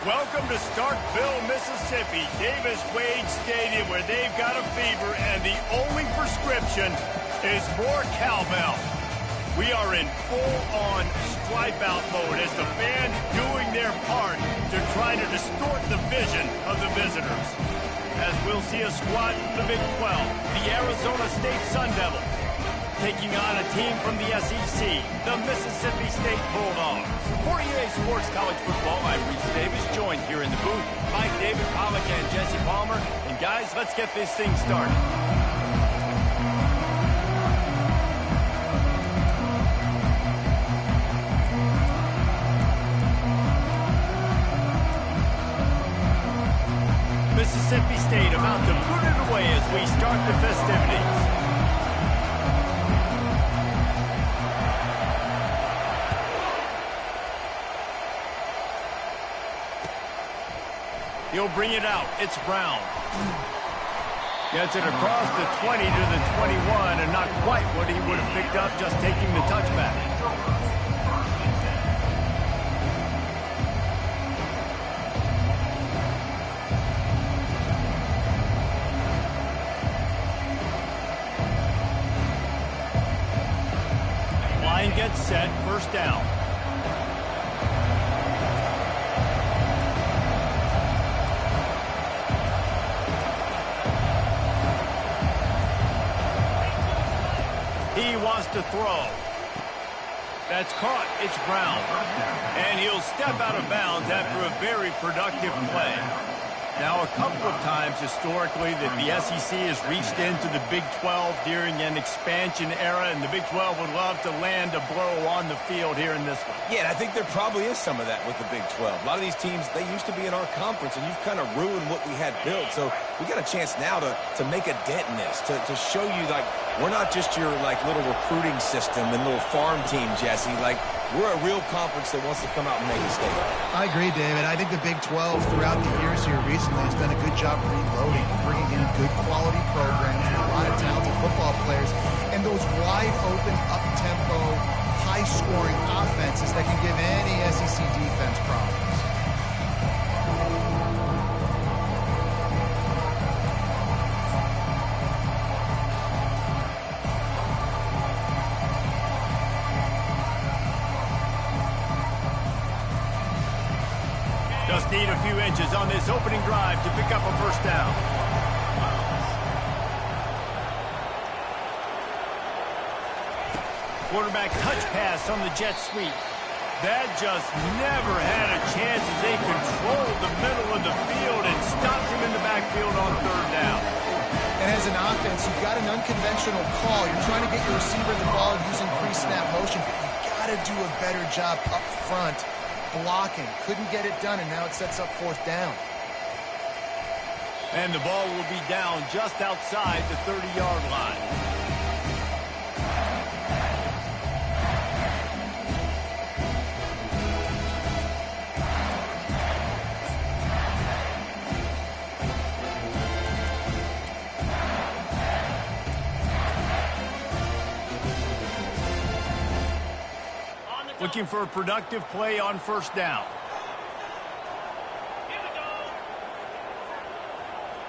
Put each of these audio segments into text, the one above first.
Welcome to Starkville, Mississippi, Davis Wade Stadium, where they've got a fever, and the only prescription is more cowbell. We are in full-on stripe-out mode as the fans doing their part to try to distort the vision of the visitors. As we'll see a squad from the Big 12, the Arizona State Sun Devils, taking on a team from the SEC, the Mississippi State Bulldogs. For EA Sports College Football, I'm Reese Davis, joined here in the booth by David Pollack and Jesse Palmer. And guys, let's get this thing started. Mississippi State about to put it away as we start the festivities. He'll bring it out. It's Brown. Gets it across the 20 to the 21, and not quite what he would have picked up just taking the touchback. Line gets set, first down. He wants to throw. That's caught. It's Brown. And he'll step out of bounds after a very productive play. Now, a couple of times historically that the SEC has reached into the Big 12 during an expansion era, and the Big 12 would love to land a blow on the field here in this one. Yeah, I think there probably is some of that with the Big 12. A lot of these teams, they used to be in our conference, and you've kind of ruined what we had built. So we got a chance now to make a dent in this, to show you, like, we're not just your, like, little recruiting system and little farm team, Jesse. Like, we're a real conference that wants to come out and make a statement. I agree, David. I think the Big 12 throughout the years here recently has done a good job reloading, bringing in good quality programs with a lot of talented football players, and those wide open, up-tempo, high-scoring offenses that can give any SEC defense problems. Just need a few inches on this opening drive to pick up a first down. Quarterback touch pass on the jet sweep. That just never had a chance as they controlled the middle of the field and stopped him in the backfield on third down. And as an offense, you've got an unconventional call. You're trying to get your receiver the ball using pre-snap motion, but you've got to do a better job up front blocking. Couldn't get it done, and now it sets up fourth down. And the ball will be down just outside the 30-yard line. Looking for a productive play on first down. Here we go.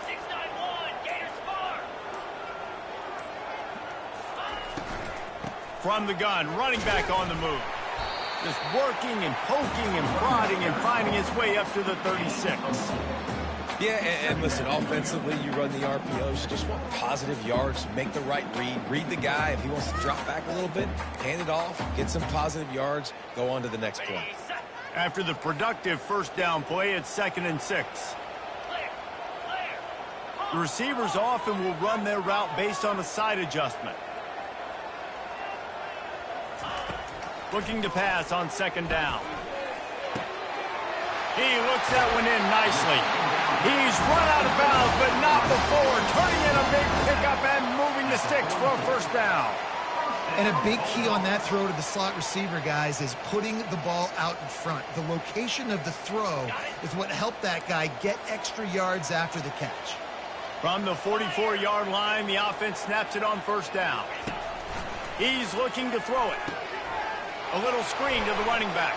691, Gators far. From the gun, running back on the move. Just working and poking and prodding and finding his way up to the 36. Yeah, and listen, offensively, you run the RPOs. You just want positive yards, make the right read the guy. If he wants to drop back a little bit, hand it off, get some positive yards, go on to the next play. After the productive first down play, it's 2nd and 6. The receivers often will run their route based on a side adjustment. Looking to pass on 2nd down. He looks that one in nicely. He's run out of bounds, but not before. Turning in a big pickup and moving the sticks for a first down. And a big key on that throw to the slot receiver, guys, is putting the ball out in front. The location of the throw is what helped that guy get extra yards after the catch. From the 44-yard line, the offense snaps it on first down. He's looking to throw it. A little screen to the running back.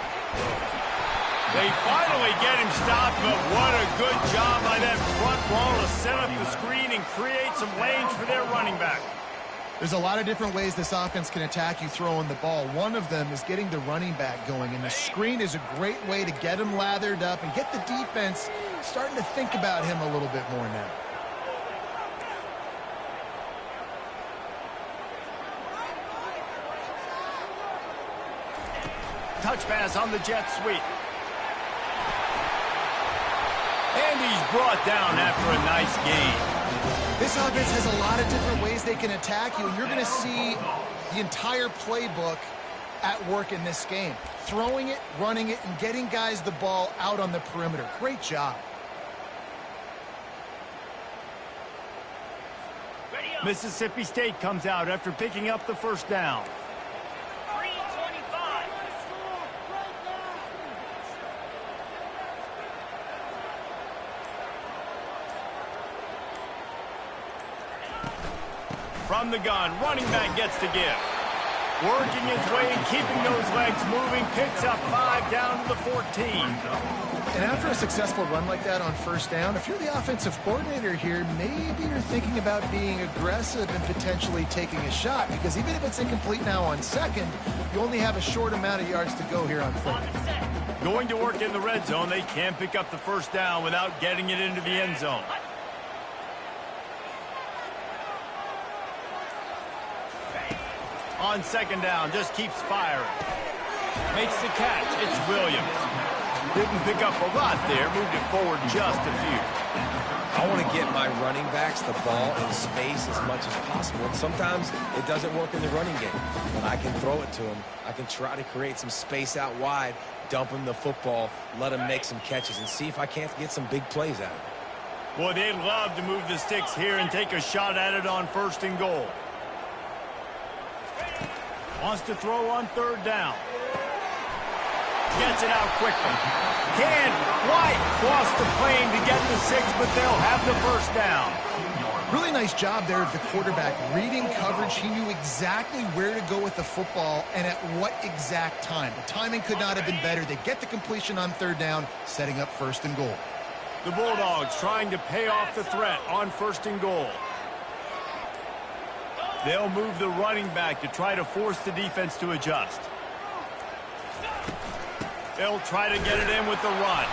They finally get him stopped, but what a good job by that front wall to set up the screen and create some lanes for their running back. There's a lot of different ways this offense can attack you throwing the ball. One of them is getting the running back going, and the screen is a great way to get him lathered up and get the defense starting to think about him a little bit more now. Touch pass on the jet sweep. And he's brought down after a nice gain. This offense has a lot of different ways they can attack you, and you're going to see the entire playbook at work in this game. Throwing it, running it, and getting guys the ball out on the perimeter. Great job. Mississippi State comes out after picking up the first down. 3:25. From the gun, running back gets to give. Working his way and keeping those legs moving, picks up 5 down to the 14. And after a successful run like that on first down, if you're the offensive coordinator here, maybe you're thinking about being aggressive and potentially taking a shot, because even if it's incomplete now on second, you only have a short amount of yards to go here on third. Going to work in the red zone, they can't pick up the first down without getting it into the end zone. On second down, just keeps firing. Makes the catch. It's Williams. Didn't pick up a lot there. Moved it forward just a few. I want to get my running backs the ball in space as much as possible. And sometimes it doesn't work in the running game. But I can throw it to them. I can try to create some space out wide, dump him the football, let him make some catches, and see if I can't get some big plays out of it. Boy, they'd love to move the sticks here and take a shot at it on first and goal. Wants to throw on third down. Gets it out quickly. Can't quite cross the plane to get the 6, but they'll have the first down. Really nice job there of the quarterback. Reading coverage, he knew exactly where to go with the football and at what exact time. The timing could not have been better. They get the completion on third down, setting up first and goal. The Bulldogs trying to pay off the threat on first and goal. They'll move the running back to try to force the defense to adjust. They'll try to get it in with the run.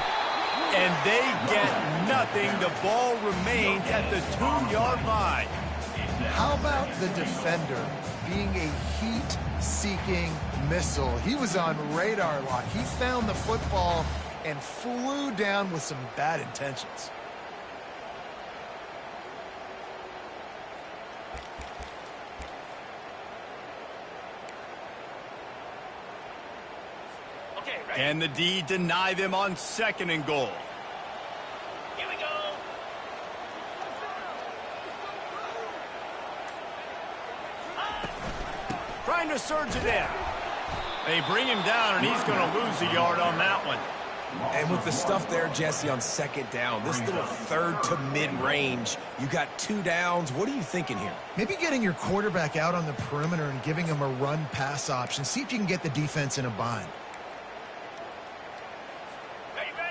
And they get nothing. The ball remains at the 2-yard line. How about the defender being a heat-seeking missile? He was on radar lock. He found the football and flew down with some bad intentions. And the D deny them on second and goal. Here we go. Trying to surge it in. They bring him down, and he's going to lose a yard on that one. And with the stuff there, Jesse, on second down, this little third to mid-range, you got 2 downs. What are you thinking here? Maybe getting your quarterback out on the perimeter and giving him a run-pass option. See if you can get the defense in a bind.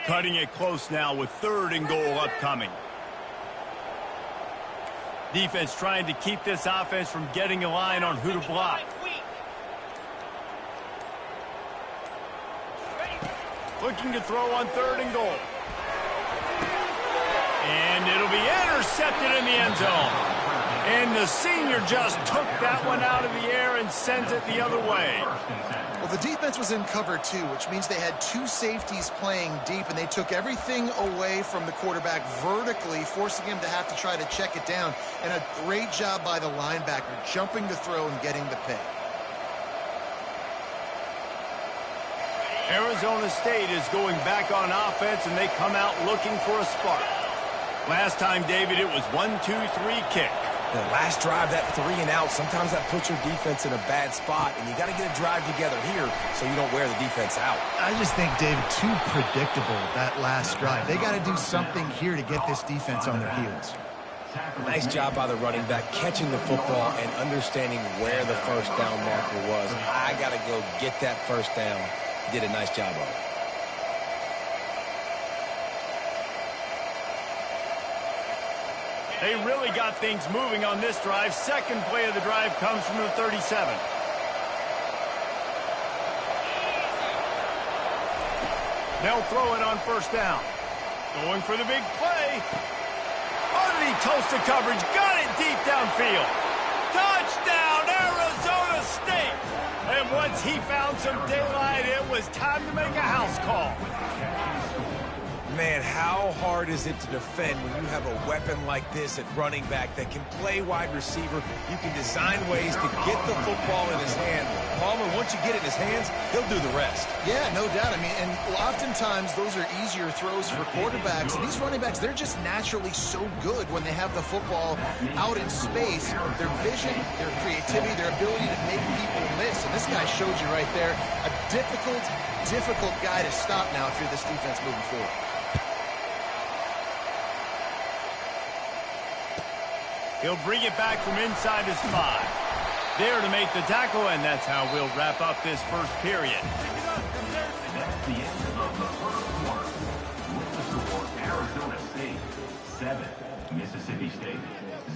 Cutting it close now with third and goal upcoming. Defense trying to keep this offense from getting a line on who to block. Looking to throw on third and goal. And it'll be intercepted in the end zone. And the senior just took that one out of the air and sends it the other way. Well, the defense was in cover 2, which means they had 2 safeties playing deep, and they took everything away from the quarterback vertically, forcing him to have to try to check it down. And a great job by the linebacker, jumping the throw and getting the pick. Arizona State is going back on offense, and they come out looking for a spark. Last time, David, it was 1-2-3 kick. The last drive, that 3 and out, sometimes that puts your defense in a bad spot, and you got to get a drive together here so you don't wear the defense out. I just think, David, too predictable, that last drive. They got to do something here to get this defense on their heels. Nice job by the running back, catching the football and understanding where the first down marker was. I got to go get that first down. He did a nice job of it. They really got things moving on this drive. Second play of the drive comes from the 37. They'll throw it on first down. Going for the big play. Underneath toast to coverage. Got it deep downfield. Touchdown, Arizona State. And once he found some daylight, it was time to make a house call. Man, how hard is it to defend when you have a weapon like this at running back that can play wide receiver? You can design ways to get the football in his hand. Palmer, once you get it in his hands, he'll do the rest. Yeah, no doubt. I mean, and oftentimes those are easier throws for quarterbacks. And these running backs, they're just naturally so good when they have the football out in space. Their vision, their creativity, their ability to make people miss. And this guy showed you right there, a difficult guy to stop now if you're this defense moving forward. He'll bring it back from inside his 5. There to make the tackle, and that's how we'll wrap up this first period. That's the end of the first quarter. With the score, Arizona State 7, Mississippi State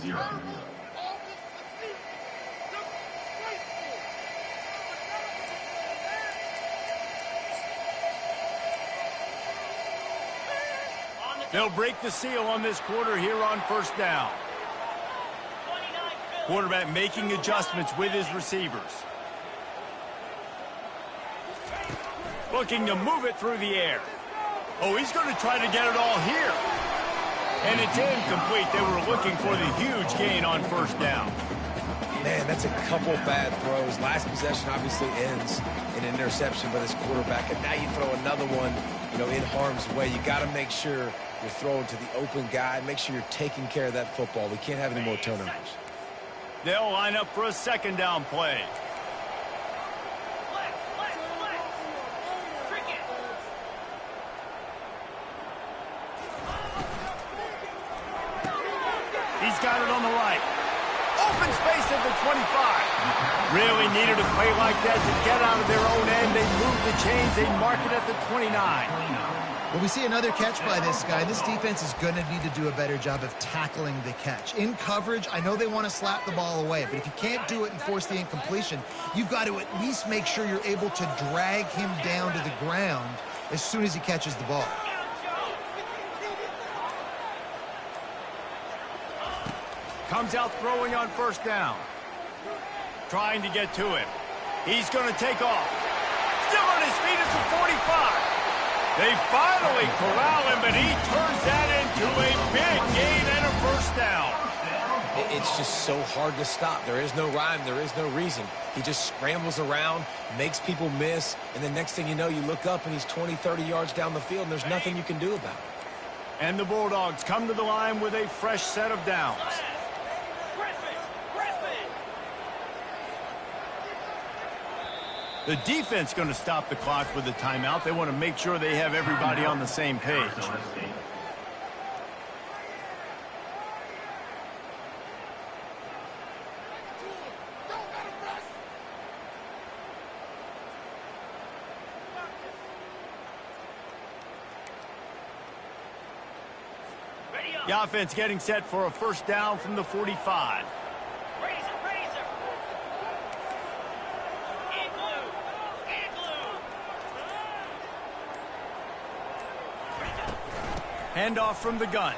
0. They'll break the seal on this quarter here on first down. Quarterback making adjustments with his receivers. Looking to move it through the air. Oh, he's going to try to get it all here. And it's incomplete. They were looking for the huge gain on first down. Man, that's a couple bad throws. Last possession obviously ends in an interception by this quarterback. And now you throw another one, in harm's way. You got to make sure you're throwing to the open guy. Make sure you're taking care of that football. We can't have any more turnovers. They'll line up for a second down play. He's got it on the right. Open space at the 25. Really needed a play like that to get out of their own end. They move the chains. They mark it at the 29. Well, we see another catch by this guy. This defense is going to need to do a better job of tackling the catch. In coverage, I know they want to slap the ball away, but if you can't do it and force the incompletion, you've got to at least make sure you're able to drag him down to the ground as soon as he catches the ball. Comes out throwing on first down. Trying to get to him. He's going to take off. Still on his feet at the 45. They finally corral him, but he turns that into a big gain and a first down. It's just so hard to stop. There is no rhyme. There is no reason. He just scrambles around, makes people miss, and the next thing you know, you look up and he's 20, 30 yards down the field, and there's nothing you can do about it. And the Bulldogs come to the line with a fresh set of downs. The defense going to stop the clock with a timeout. They want to make sure they have everybody on the same page. The offense getting set for a first down from the 45. Handoff from the gun.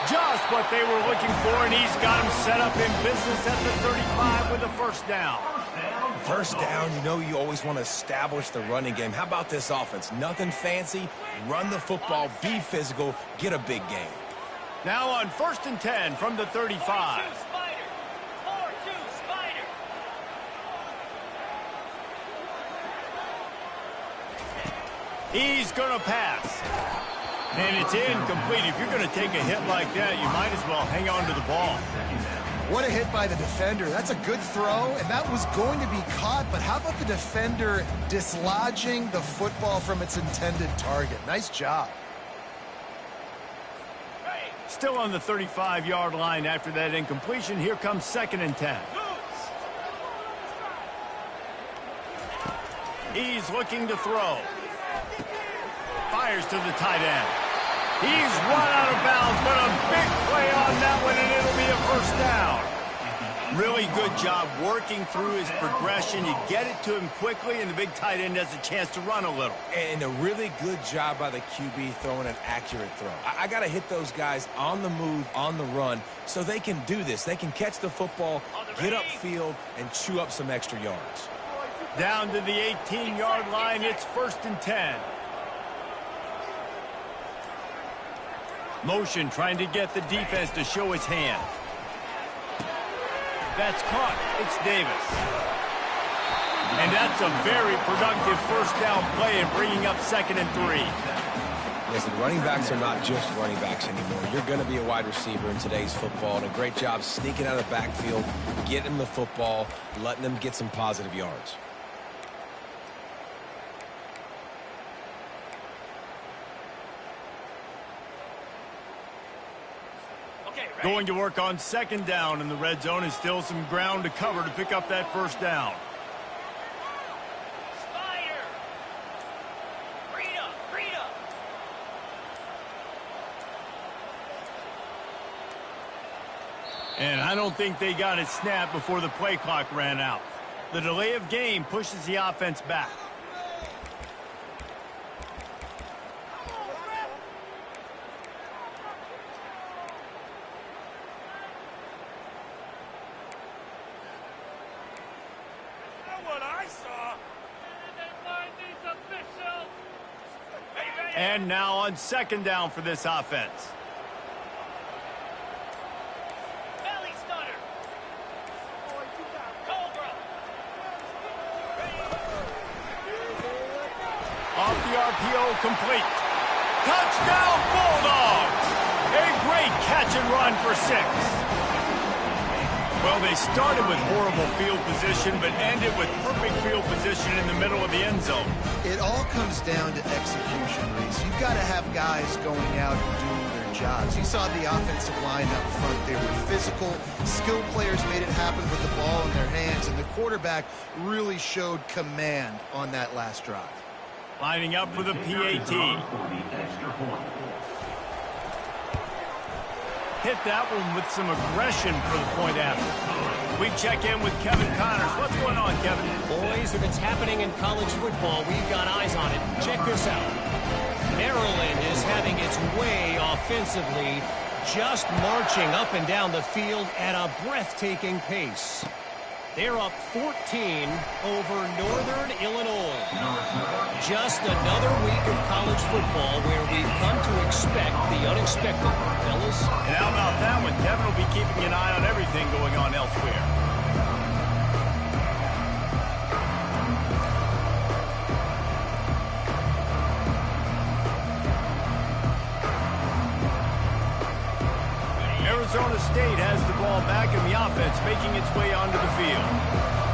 Just what they were looking for, and he's got him set up in business at the 35 with a first down. First down, you always want to establish the running game. How about this offense? Nothing fancy. Run the football, be physical, get a big gain. Now on 1st and 10 from the 35. He's going to pass. And it's incomplete. If you're going to take a hit like that, you might as well hang on to the ball. What a hit by the defender. That's a good throw, and that was going to be caught. But how about the defender dislodging the football from its intended target? Nice job. Still on the 35-yard line after that incompletion. Here comes 2nd and 10. He's looking to throw. Fires to the tight end. He's run out of bounds, but a big play on that one, and it'll be a first down. Really good job working through his progression. You get it to him quickly, and the big tight end has a chance to run a little. And a really good job by the QB throwing an accurate throw. I got to hit those guys on the move, on the run, so they can do this. They can catch the football, get upfield, and chew up some extra yards. Down to the 18-yard line, it's 1st and 10. Motion trying to get the defense to show his hand. That's caught. It's Davis. And that's a very productive first down play and bringing up 2nd and 3. Listen, running backs are not just running backs anymore. You're going to be a wide receiver in today's football, and a great job sneaking out of the backfield, getting the football, letting them get some positive yards. Going to work on 2nd down in the red zone, and still some ground to cover to pick up that first down. Spider! Rita! And I don't think they got it snapped before the play clock ran out. The delay of game pushes the offense back. And now on 2nd down for this offense. Belly stunner. Cobra. Off the RPO, complete. Touchdown, Bulldogs! A great catch and run for 6. Well, they started with horrible field position, but ended with perfect field position in the middle of the end zone. It all comes down to execution, Reese. You've got to have guys going out and doing their jobs. You saw the offensive line up front. They were physical. Skilled players made it happen with the ball in their hands, and the quarterback really showed command on that last drive. Lining up for the PAT. Hit that one with some aggression for the point after. We check in with Kevin Connors. What's going on, Kevin? Boys, if it's happening in college football, we've got eyes on it. Check this out. Maryland is having its way offensively, just marching up and down the field at a breathtaking pace. They're up 14 over Northern Illinois. Just another week of college football where we've come to expect the unexpected, fellas. And how about that one? Kevin will be keeping an eye on everything going on elsewhere. Arizona State has the ball back in the offense, making its way onto the field.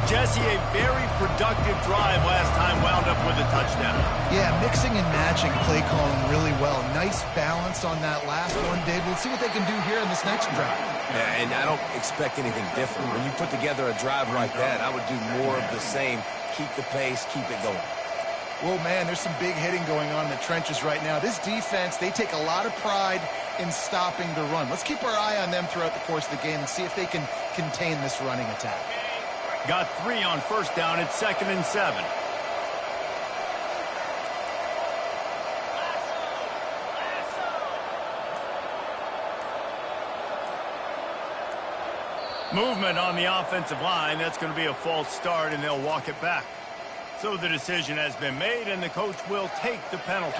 Jesse, a very productive drive last time, wound up with a touchdown. Yeah, mixing and matching play calling really well. Nice balance on that last one, Dave. We'll see what they can do here in this next drive. Yeah, and I don't expect anything different. When you put together a drive like that, I would do more of the same. Keep the pace, keep it going. Well, man, there's some big hitting going on in the trenches right now. This defense, they take a lot of pride in stopping the run. Let's keep our eye on them throughout the course of the game and see if they can contain this running attack. Got 3 on first down. It's 2nd and 7. Movement on the offensive line. That's going to be a false start, and they'll walk it back. So the decision has been made, and the coach will take the penalty.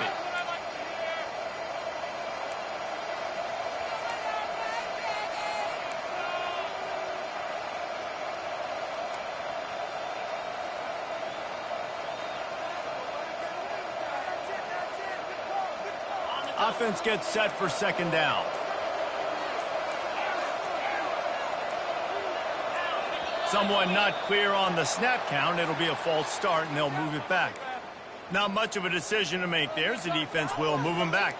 Offense gets set for 2nd down. Someone not clear on the snap count. It'll be a false start, and they'll move it back. Not much of a decision to make there, as the defense will move them back.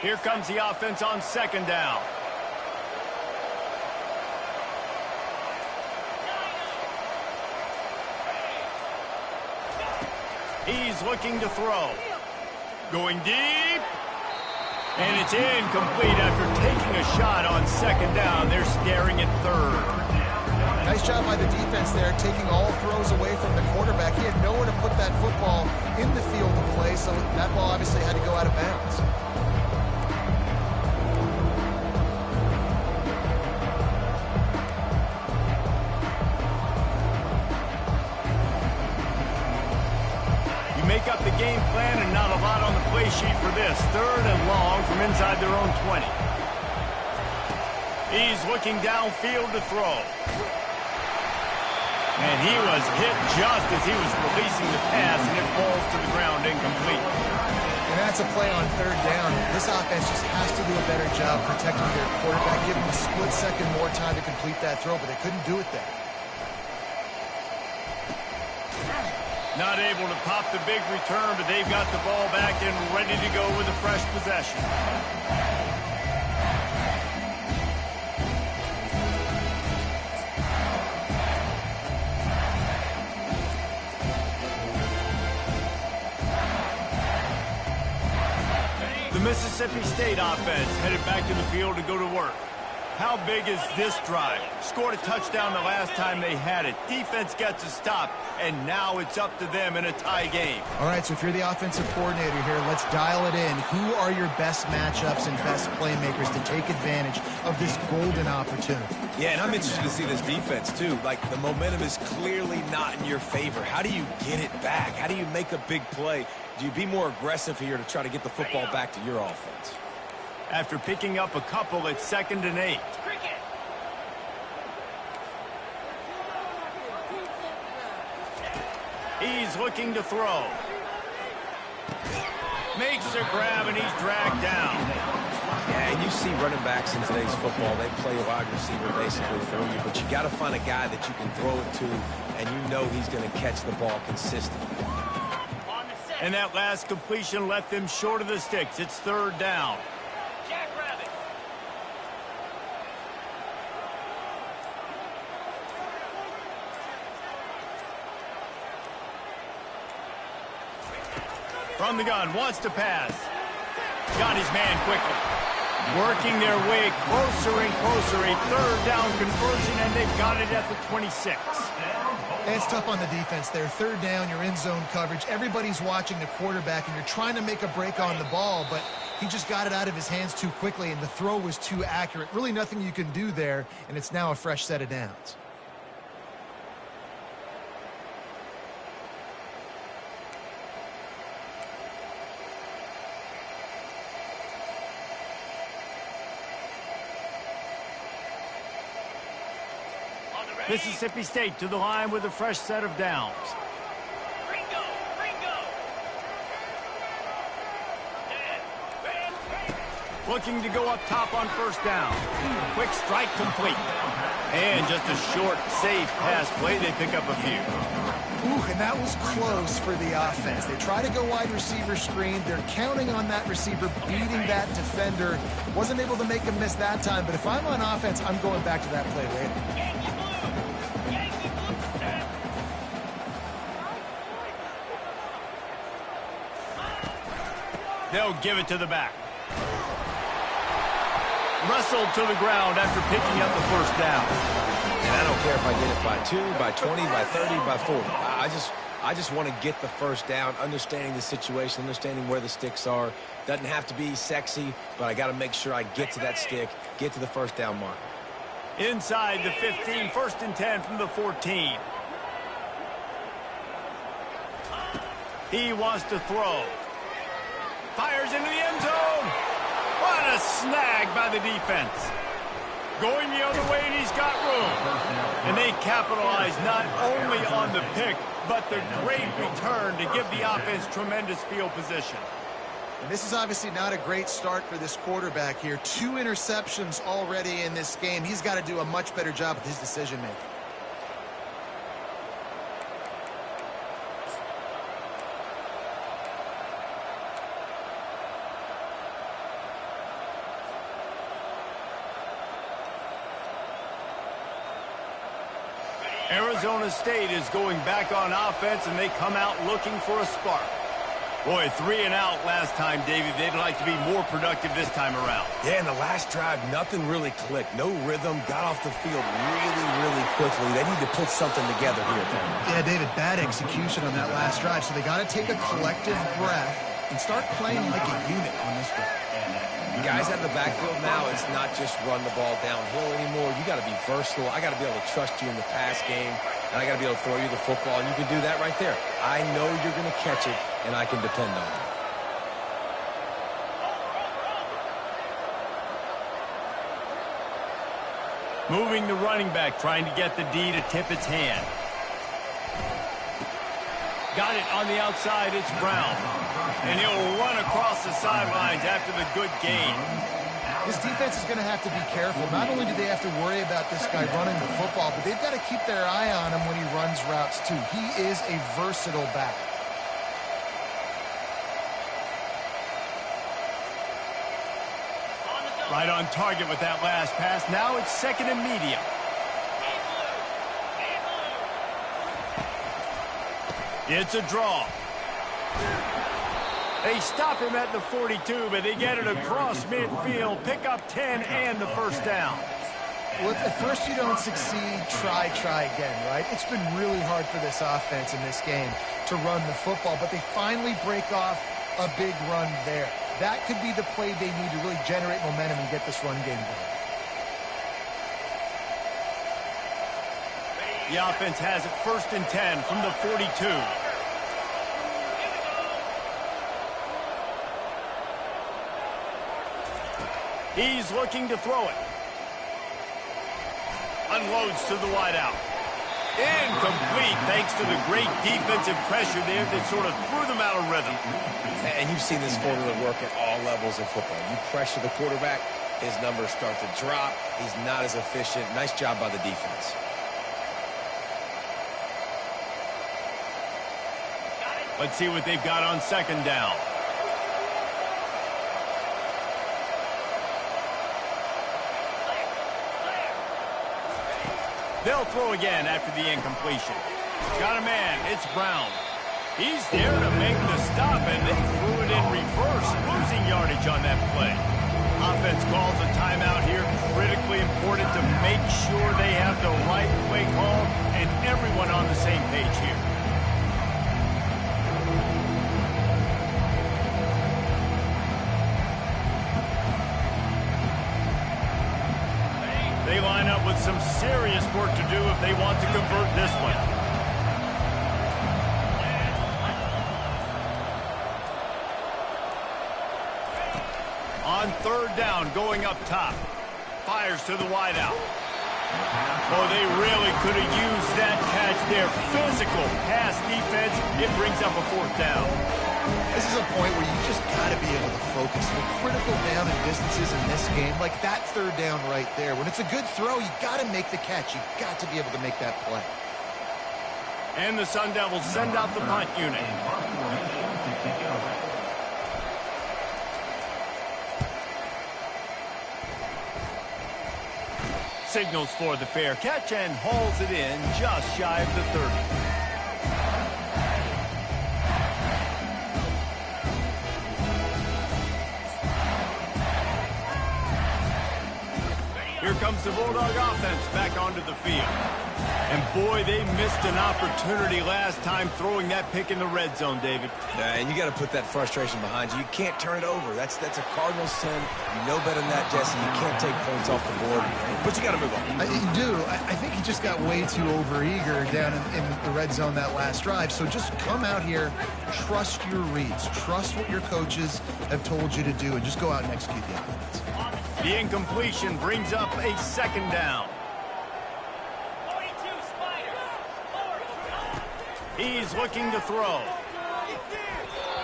Here comes the offense on 2nd down. He's looking to throw. Going deep. And it's incomplete after taking a shot on second down. They're staring at third. Nice job by the defense there, taking all throws away from the quarterback. He had nowhere to put that football in the field to play, so that ball obviously had to go out of bounds. Make up the game plan and not a lot on the play sheet for this. Third and long from inside their own 20. He's looking downfield to throw. And he was hit just as he was releasing the pass, and it falls to the ground incomplete. And that's a play on third down. This offense just has to do a better job protecting their quarterback, giving him a split second more time to complete that throw, but they couldn't do it there. Not able to pop the big return, but they've got the ball back and ready to go with a fresh possession. The Mississippi State offense headed back to the field to go to work. How big is this drive? Scored a touchdown the last time they had it. Defense gets a stop, and now it's up to them in a tie game. All right, so if you're the offensive coordinator here, let's dial it in. Who are your best matchups and best playmakers to take advantage of this golden opportunity? Yeah, and I'm interested to see this defense, too. Like, the momentum is clearly not in your favor. How do you get it back? How do you make a big play? Do you be more aggressive here to try to get the football back to your offense? After picking up a couple, it's 2nd and 8. He's looking to throw. Makes a grab, and he's dragged down. Yeah, and you see running backs in today's football, they play a wide receiver basically for you, but you got to find a guy that you can throw it to, and you know he's going to catch the ball consistently. And that last completion left them short of the sticks. It's 3rd down. From the gun, wants to pass. Got his man quickly. Working their way closer and closer. A 3rd down conversion, and they've got it at the 26. And it's tough on the defense there. 3rd down, you're in zone coverage. Everybody's watching the quarterback, and you're trying to make a break on the ball, but he just got it out of his hands too quickly, and the throw was too accurate. Really nothing you can do there, and it's now a fresh set of downs. Mississippi State to the line with a fresh set of downs. Ringo! Looking to go up top on 1st down. Quick strike complete. And just a short, safe pass play. They pick up a few. Ooh, and that was close for the offense. They try to go wide receiver screen. They're counting on that receiver beating that defender. Wasn't able to make him miss that time, but if I'm on offense, I'm going back to that play later. They'll give it to the back. Wrestled to the ground after picking up the 1st down. And I don't care if I get it by 2, by 20, by 30, by 40. I just want to get the 1st down, understanding the situation, understanding where the sticks are. Doesn't have to be sexy, but I got to make sure I get to that stick, get to the 1st down marker. Inside the 15, 1st and 10 from the 14. He wants to throw. Fires into the end zone. What a snag by the defense. Going the other way, and he's got room. And they capitalize not only on the pick, but the great return to give the offense tremendous field position. And this is obviously not a great start for this quarterback here. 2 interceptions already in this game. He's got to do a much better job with his decision-making. Arizona State is going back on offense, and they come out looking for a spark. Boy, 3 and out last time, David. They'd like to be more productive this time around. Yeah, in the last drive, nothing really clicked. No rhythm, got off the field really quickly. They need to put something together here, Ben. Yeah, David, bad execution on that last drive, so they got to take a collective breath and start playing like a unit on this one. Guys out of the backfield now, it's not just run the ball downhill anymore. You got to be versatile. I got to be able to trust you in the pass game, and I got to be able to throw you the football, and you can do that right there. I know you're going to catch it, and I can depend on you. Moving the running back, trying to get the D to tip its hand. Got it on the outside, it's Brown. And he'll run across the sidelines after the good gain. This defense is going to have to be careful. Not only do they have to worry about this guy running the football, but they've got to keep their eye on him when he runs routes too. He is a versatile back. Right on target with that last pass. Now it's second and medium. It's a draw. They stop him at the 42, but they get it across midfield, pick up 10 and the first down. Well, if at first you don't succeed, try again, right? It's been really hard for this offense in this game to run the football, but they finally break off a big run there. That could be the play they need to really generate momentum and get this run game going. The offense has it first and 10 from the 42. He's looking to throw it. Unloads to the wideout. Incomplete thanks to the great defensive pressure there that sort of threw them out of rhythm. And you've seen this formula work at all levels of football. You pressure the quarterback, his numbers start to drop. He's not as efficient. Nice job by the defense. Let's see what they've got on second down. They'll throw again after the incompletion. Got a man. It's Brown. He's there to make the stop, and they threw it in reverse, losing yardage on that play. Offense calls a timeout here. Critically important to make sure they have the right play call and everyone on the same page here. They line up with some serious work to do if they want to convert this one. On third down, going up top. Fires to the wideout. Oh, they really could have used that catch there. Physical pass defense. It brings up a fourth down. This is a point where you just got to be able to focus. The critical down and distances in this game, like that third down right there. When it's a good throw, you got to make the catch. You got to be able to make that play. And the Sun Devils send out the punt unit. Signals for the fair catch and hauls it in just shy of the 30. Here comes the Bulldog offense back onto the field. And boy, they missed an opportunity last time throwing that pick in the red zone, David. Yeah, and you got to put that frustration behind you. You can't turn it over. That's a cardinal sin. You know better than that, Jesse. You can't take points off the board, but you got to move on. You do. I think he just got way too overeager down in the red zone that last drive. So just come out here, trust your reads, trust what your coaches have told you to do, and just go out and execute the offense. The incompletion brings up a second down. He's looking to throw.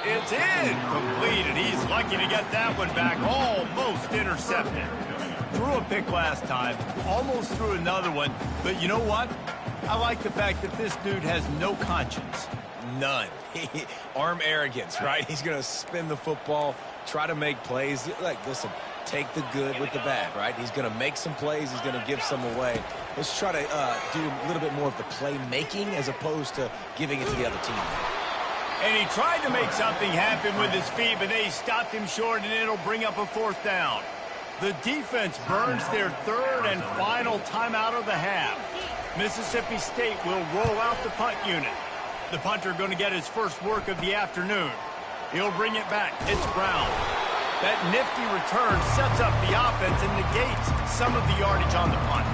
It's incomplete, and he's lucky to get that one back. Almost intercepted. Threw a pick last time. Almost threw another one. But you know what? I like the fact that this dude has no conscience. None. Arm arrogance, right? He's going to spin the football, try to make plays. Like, listen, take the good with the bad, right? He's going to make some plays. He's going to give some away. Let's try to do a little bit more of the playmaking as opposed to giving it to the other team. And he tried to make something happen with his feet, but they stopped him short, and it'll bring up a 4th down. The defense burns their 3rd and final timeout of the half. Mississippi State will roll out the punt unit. The punter going to get his first work of the afternoon. He'll bring it back. It's Brown. That nifty return sets up the offense and negates some of the yardage on the punt.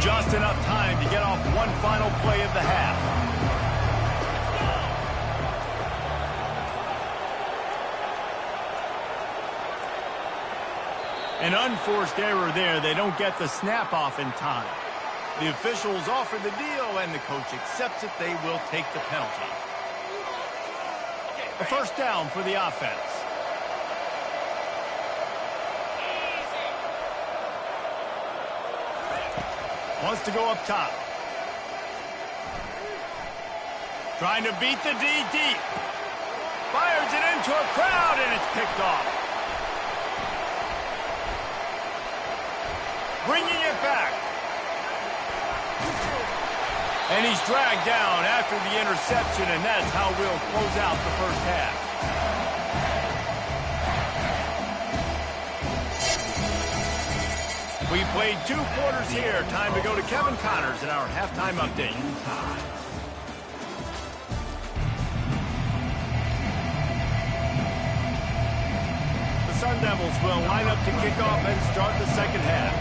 Just enough time to get off one final play of the half. An unforced error there. They don't get the snap off in time. The officials offer the deal, and the coach accepts it. They will take the penalty. A 1st down for the offense. Wants to go up top. Trying to beat the D deep. Fires it into a crowd, and it's picked off. Bringing it back. And he's dragged down after the interception, and that's how we'll close out the first half. We played 2 quarters here. Time to go to Kevin Connors in our halftime update. The Sun Devils will line up to kick off and start the second half.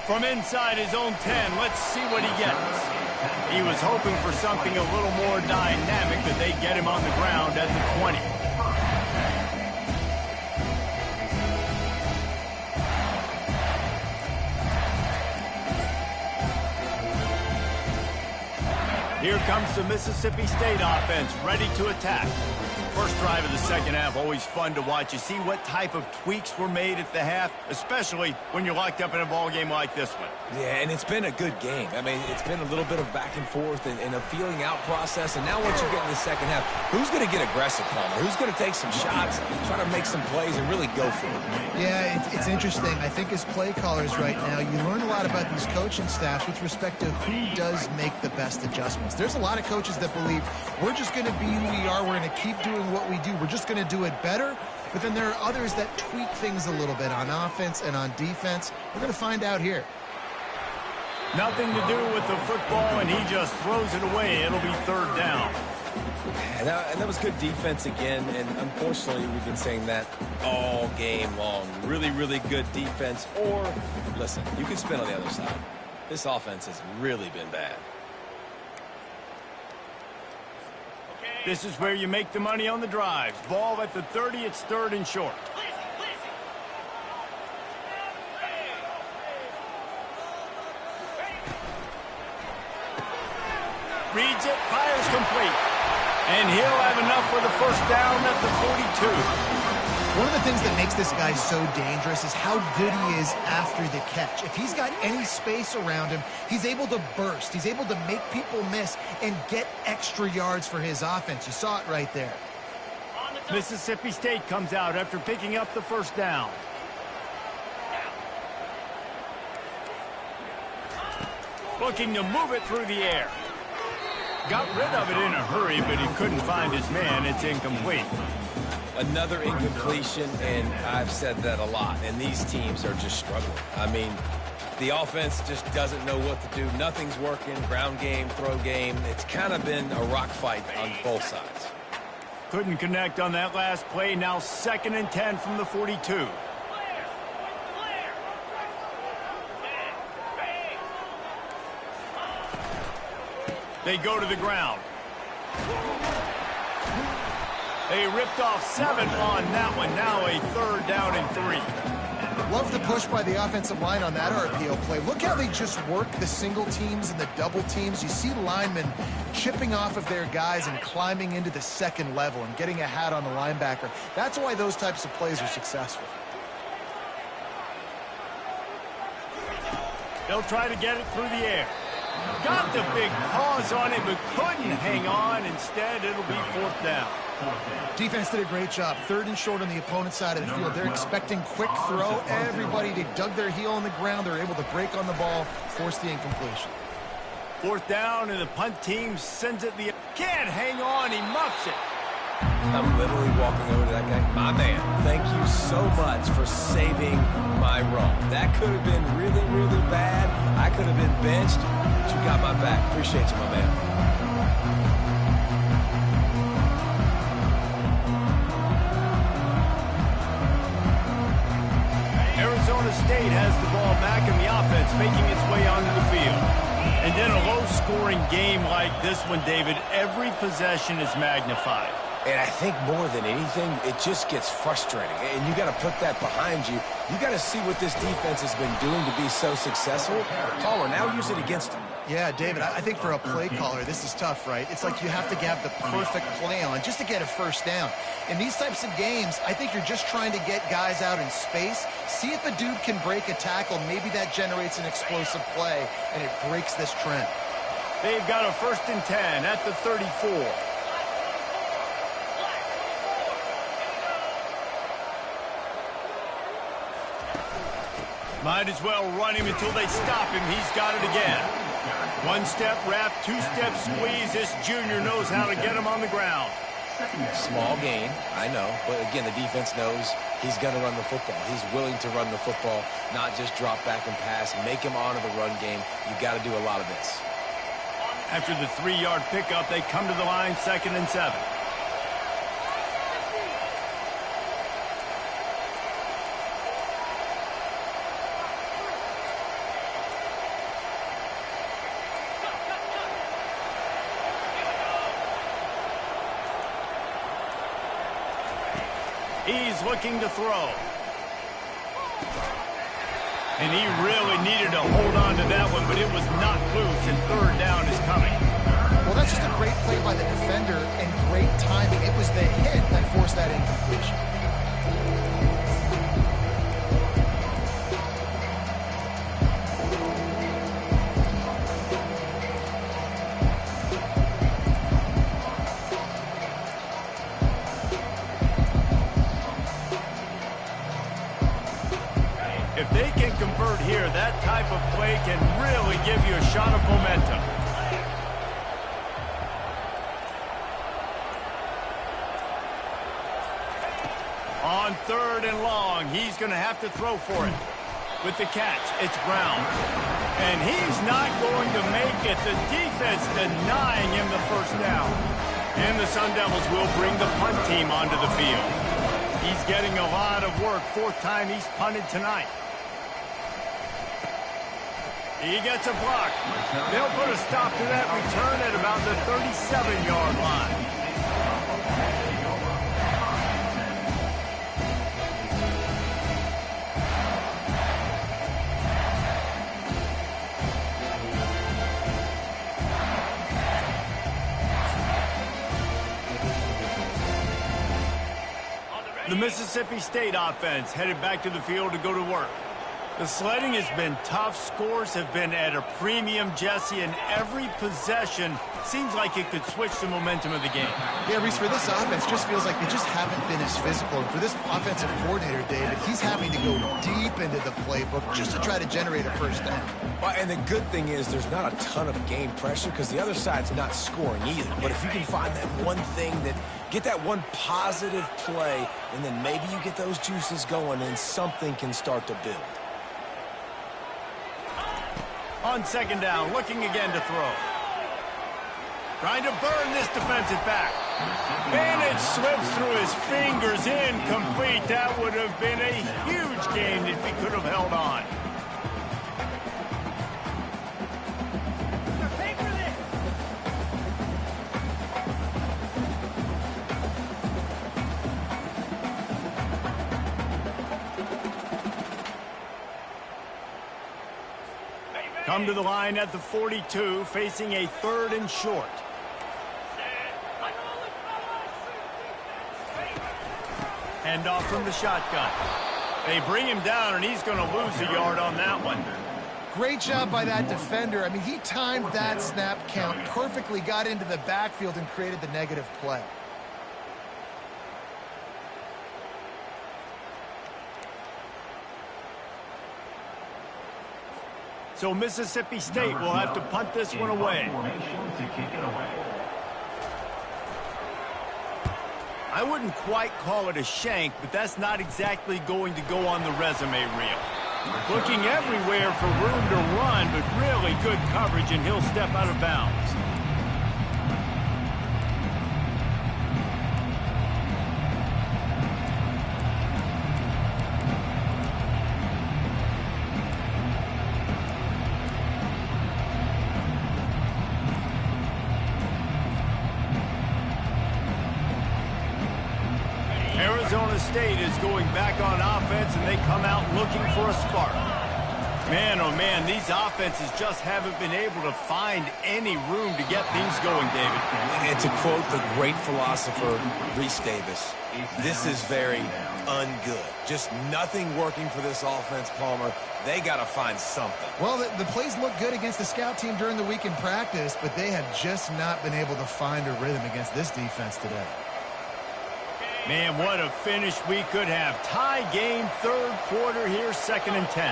From inside his own 10, let's see what he gets. He was hoping for something a little more dynamic, that they'd get him on the ground at the 20. Here comes the Mississippi State offense, ready to attack. First drive of the second half, always fun to watch. You see what type of tweaks were made at the half, especially when you're locked up in a ball game like this one. Yeah, and it's been a good game. I mean, it's been a little bit of back and forth and a feeling out process. And now once you get in the second half, who's going to get aggressive, Palmer? Who's going to take some shots, try to make some plays, and really go for it? Yeah, it's interesting. I think as play callers right now, you learn a lot about these coaching staffs with respect to who does make the best adjustments. There's a lot of coaches that believe we're just going to be who we are. We're going to keep doing what we do. We're just going to do it better. But then there are others that tweak things a little bit on offense and on defense. We're going to find out here. Nothing to do with the football, and he just throws it away. It'll be 3rd down. And that was good defense again, and unfortunately we've been saying that all game long. Really, really good defense. Or, listen, you can spin on the other side. This offense has really been bad. This is where you make the money on the drives. Ball at the 30, it's 3rd and short. Reads it, fires complete. And he'll have enough for the 1st down at the 42. One of the things that makes this guy so dangerous is how good he is after the catch. If he's got any space around him, he's able to burst. He's able to make people miss and get extra yards for his offense. You saw it right there. Mississippi State comes out after picking up the 1st down. Looking to move it through the air. Got rid of it in a hurry, but he couldn't find his man. It's incomplete. Another incompletion, and I've said that a lot, and these teams are just struggling. I mean, the offense just doesn't know what to do. Nothing's working. Ground game, throw game. It's kind of been a rock fight on both sides. Couldn't connect on that last play. Now 2nd and 10 from the 42. They go to the ground. They ripped off 7 on that one. Now a 3rd down and 3. Love the push by the offensive line on that RPO play. Look how they just work the single teams and the double teams. You see linemen chipping off of their guys and climbing into the second level and getting a hat on the linebacker. That's why those types of plays are successful. They'll try to get it through the air. Got the big paws on it, but couldn't hang on. Instead, it'll be 4th down. Defense did a great job. 3rd and short on the opponent's side of the field. They're expecting quick throw. Everybody, they dug their heel on the ground. They're able to break on the ball, force the incompletion. 4th down, and the punt team sends it the... Can't hang on. He muffs it. I'm literally walking over to that guy. My man, thank you so much for saving my run. That could have been really, really bad. I could have been benched, but you got my back. Appreciate you, my man. Arizona State has the ball back in the offense, making its way onto the field. And in a low-scoring game like this one, David, every possession is magnified. And I think more than anything, it just gets frustrating. And you got to put that behind you. You got to see what this defense has been doing to be so successful. Caller, now use it against them. Yeah, David, I think for a play caller, this is tough, right? It's like you have to have the perfect play on just to get a first down. In these types of games, I think you're just trying to get guys out in space, see if a dude can break a tackle. Maybe that generates an explosive play, and it breaks this trend. They've got a 1st and 10 at the 34. Might as well run him until they stop him. He's got it again. 1-step wrap, 2-step squeeze. This junior knows how to get him on the ground. Small gain, I know. But again, the defense knows he's going to run the football. He's willing to run the football, not just drop back and pass. Make him honor the run game. You got to do a lot of this. After the 3-yard pickup, they come to the line, 2nd and 7. He's looking to throw. And he really needed to hold on to that one, but it was not loose, and 3rd down is coming. Well, that's just a great play by the defender and great timing. It was the hit that forced that incompletion. If they can convert here, that type of play can really give you a shot of momentum. On 3rd and long, he's going to have to throw for it. With the catch, it's Brown. And he's not going to make it. The defense denying him the 1st down. And the Sun Devils will bring the punt team onto the field. He's getting a lot of work. 4th time he's punted tonight. He gets a block. They'll put a stop to that return at about the 37-yard line. The Mississippi State offense headed back to the field to go to work. The sledding has been tough. Scores have been at a premium, Jesse, and every possession seems like it could switch the momentum of the game. Yeah, Reese, for this offense, just feels like they just haven't been as physical. And for this offensive coordinator, David, he's having to go deep into the playbook just to try to generate a 1st down. Well, and the good thing is there's not a ton of game pressure because the other side's not scoring either. But if you can find that one thing that get that one positive play, and then maybe you get those juices going and something can start to build. On 2nd down, looking again to throw. Trying to burn this defensive back. And it slips through his fingers, incomplete. That would have been a huge gain if he could have held on. come to the line at the 42, facing a 3rd and short. Hand off from the shotgun. They bring him down, and he's going to lose a yard on that one. Great job by that defender. I mean, he timed that snap count perfectly, got into the backfield, and created the negative play. So Mississippi State will have to punt this one away. I wouldn't quite call it a shank, but that's not exactly going to go on the resume reel. Looking everywhere for room to run, but really good coverage, and he'll step out of bounds. Arizona State is going back on offense, and they come out looking for a spark. Man, oh man, these offenses just haven't been able to find any room to get things going, David. And to quote the great philosopher, Reese Davis, this is very ungood. Just nothing working for this offense, Palmer. They got to find something. Well, the plays look good against the scout team during the week in practice, but they have just not been able to find a rhythm against this defense today. Man, what a finish we could have. Tie game, 3rd quarter here, 2nd and 10.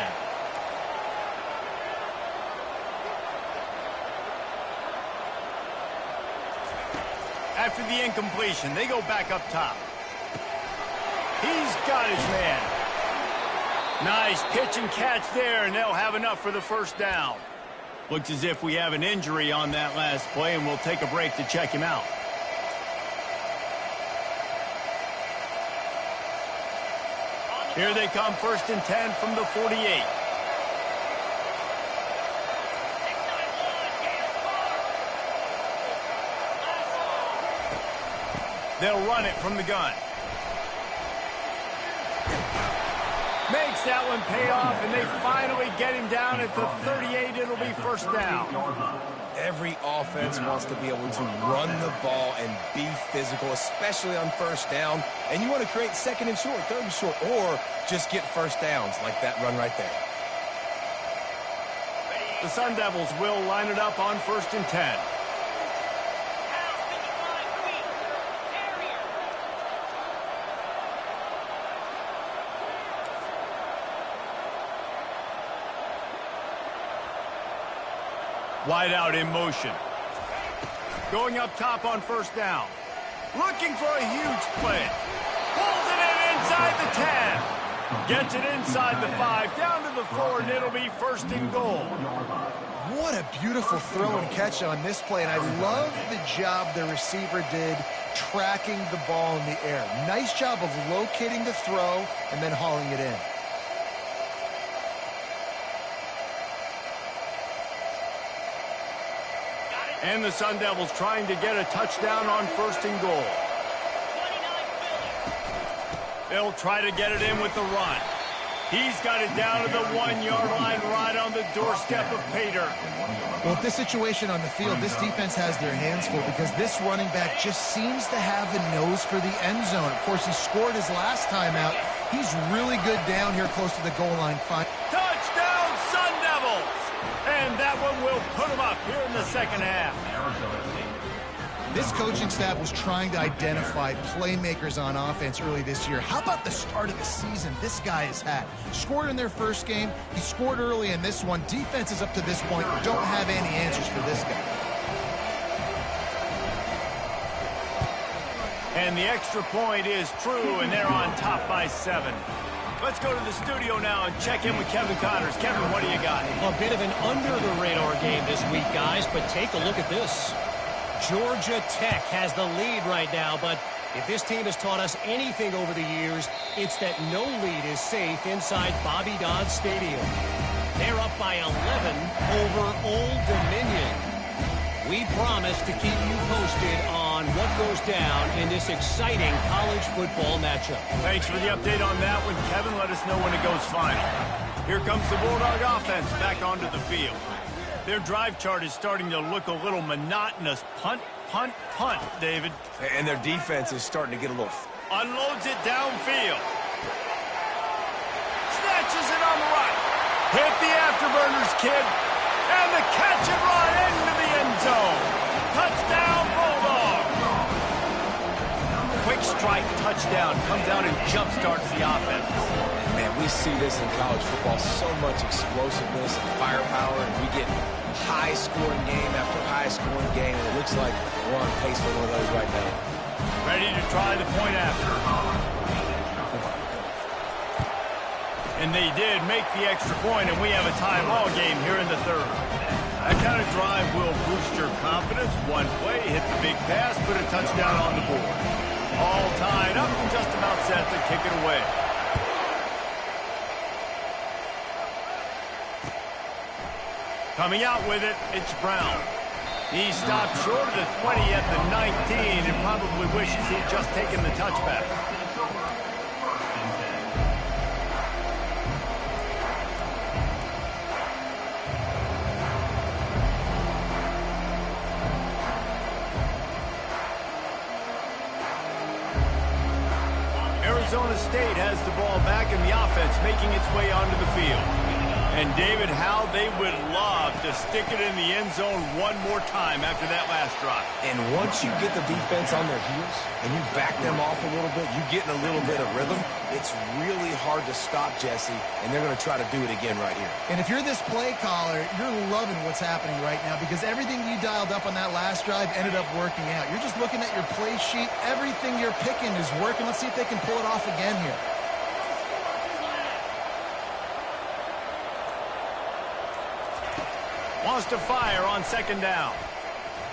After the incompletion, they go back up top. He's got his man. Nice pitch and catch there, and they'll have enough for the 1st down. Looks as if we have an injury on that last play, and we'll take a break to check him out. Here they come, 1st and 10 from the 48. They'll run it from the gun. Makes that one pay off, and they finally get him down at the 38. It'll be 1st down. Every offense wants to be able to run the ball and be physical, especially on 1st down. And you want to create 2nd and short, 3rd and short, or just get 1st downs like that run right there. The Sun Devils will line it up on 1st and 10. Wide out in motion. Going up top on 1st down. Looking for a huge play. Pulls it in inside the 10. Gets it inside the 5. Down to the 4, and it'll be 1st and goal. What a beautiful throw and catch on this play, and I love the job the receiver did tracking the ball in the air. Nice job of locating the throw and then hauling it in. And the Sun Devils trying to get a touchdown on 1st and goal. They'll try to get it in with the run. He's got it down to the 1-yard line right on the doorstep of Pater. Well, with this situation on the field, this defense has their hands full because this running back just seems to have a nose for the end zone. Of course, he scored his last time out. He's really good down here close to the goal line. Touchdown, Sun Devils! And that one will put them up here in the 2nd half. This coaching staff was trying to identify playmakers on offense early this year. How about the start of the season this guy has had? Scored in their 1st game. He scored early in this one. Defenses up to this point don't have any answers for this guy. And the extra point is true, and they're on top by 7. Let's go to the studio now and check in with Kevin Connors. Kevin, what do you got? A bit of an under-the-radar game this week, guys, but take a look at this. Georgia Tech has the lead right now, but if this team has taught us anything over the years, it's that no lead is safe inside Bobby Dodd Stadium. They're up by 11 over Old Dominion. We promise to keep you posted on what goes down in this exciting college football matchup. Thanks for the update on that one, Kevin. Let us know when it goes final. Here comes the Bulldog offense back onto the field. Their drive chart is starting to look a little monotonous. Punt, punt, punt, David. And their defense is starting to get a little... Unloads it downfield. Snatches it on the right. Hit the afterburners, kid. And the catch and run into the end zone. Touchdown, Bulldog. Quick strike touchdown comes out and jump-starts the offense. And man, we see this in college football, so much explosiveness and firepower, and we get high-scoring game after high-scoring game, and it looks like we're on pace for one of those right now. Ready to try the point after. And they did make the extra point, and we have a tie ball game here in the third. That kind of drive will boost your confidence. One play, hit the big pass, put a touchdown on the board. All tied up and just about set to kick it away. Coming out with it, it's Brown. He stopped short of the 20 at the 19 and probably wishes he'd just taken the touchback. Arizona State has the ball back and the offense making its way onto the field. And David, how they would love to stick it in the end zone one more time after that last drive. And once you get the defense on their heels and you back them off a little bit, you get in a little bit of rhythm, it's really hard to stop, Jesse, and they're going to try to do it again right here. And if you're this play caller, you're loving what's happening right now because everything you dialed up on that last drive ended up working out. You're just looking at your play sheet. Everything you're picking is working. Let's see if they can pull it off again here. Wants to fire on second down.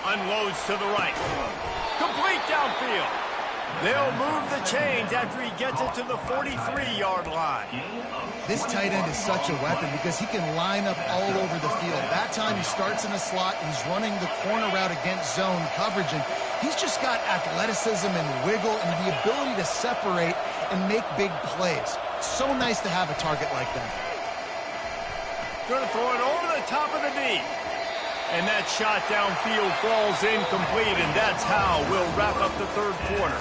Unloads to the right. Complete downfield. They'll move the chains after he gets it to the 43-yard line. This tight end is such a weapon because he can line up all over the field. That time he starts in the slot, he's running the corner route against zone coverage, and he's just got athleticism and wiggle and the ability to separate and make big plays. So nice to have a target like that. Going to throw it over the top of the D. And that shot downfield falls incomplete, and that's how we'll wrap up the third quarter.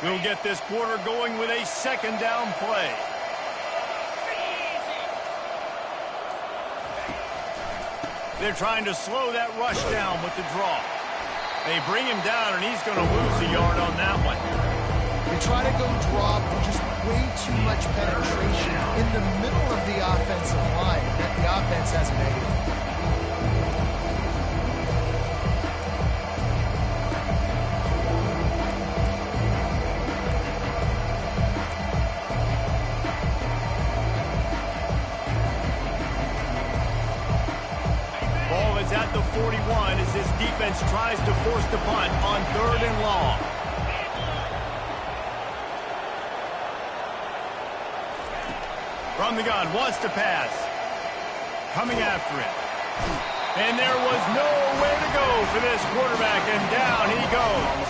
We'll get this quarter going with a second down play. They're trying to slow that rush down with the draw. They bring him down, and he's going to lose a yard on that one. They try to go drop with just way too much penetration in the middle of the offensive line. The offense has a negative. At the 41 as this defense tries to force the punt on third and long. From the gun, wants to pass. Coming after it. And there was nowhere to go for this quarterback, and down he goes.